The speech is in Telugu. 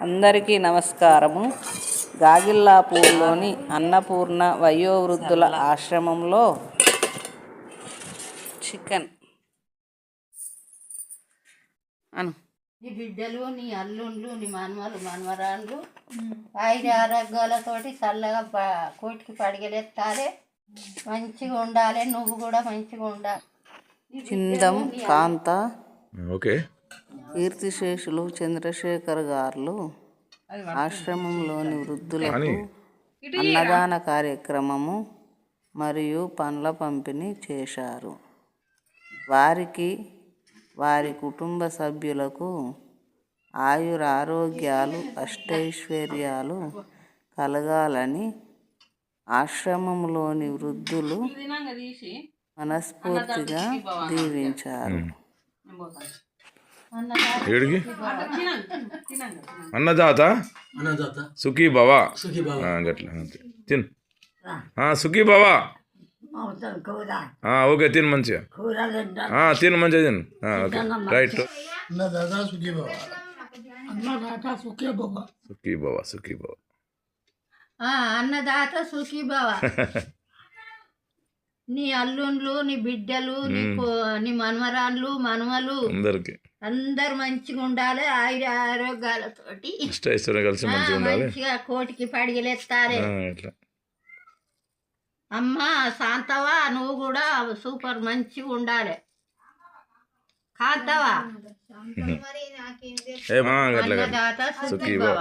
అందరికీ నమస్కారము. గాగిల్లాపూర్లోని అన్నపూర్ణ వయోవృద్ధుల ఆశ్రమంలో చికెన్ నీ బిడ్డలు, నీ అల్లుండ్లు, నీ మనవలు మనవరాండ్లు ఆయుర ఆరోగ్యాలతోటి చల్లగా కోటికి పడిగెలెత్తాలి, మంచిగా ఉండాలి. నువ్వు కూడా మంచిగా ఉండాలి. చిందం కాంత కీర్తిశేషులు చంద్రశేఖర్ గారు ఆశ్రమంలోని వృద్ధులకు అన్నదాన కార్యక్రమము మరియు పండ్ల పంపిణీ చేశారు. వారికి వారి కుటుంబ సభ్యులకు ఆయురారోగ్యాలు అష్టైశ్వర్యాలు కలగాలని ఆశ్రమంలోని వృద్ధులు మనస్ఫూర్తిగా దీవించారు. అన్నదాత సుఖీ భవ తిన్ సుఖీ భవ ఓకే తిన్ మంచిగా తిన్ మంచిగా తిన్ ఓకే రైట్ సుఖీ భవ సుఖీ భవ అన్నదాత సుఖీ భవ. నీ అల్లుండ్లు, నీ బిడ్డలు, నీ మనవరాళ్ళు మనవలు అందరు మంచిగా ఉండాలి. ఆయుర ఆరోగ్యాలతోటి మంచిగా కోటికి పడిగెలెత్తాలి. అమ్మ శాంతవా, నువ్వు కూడా సూపర్ మంచిగా ఉండాలి. కాంతవా అన్నదాత సుఖీ భవ.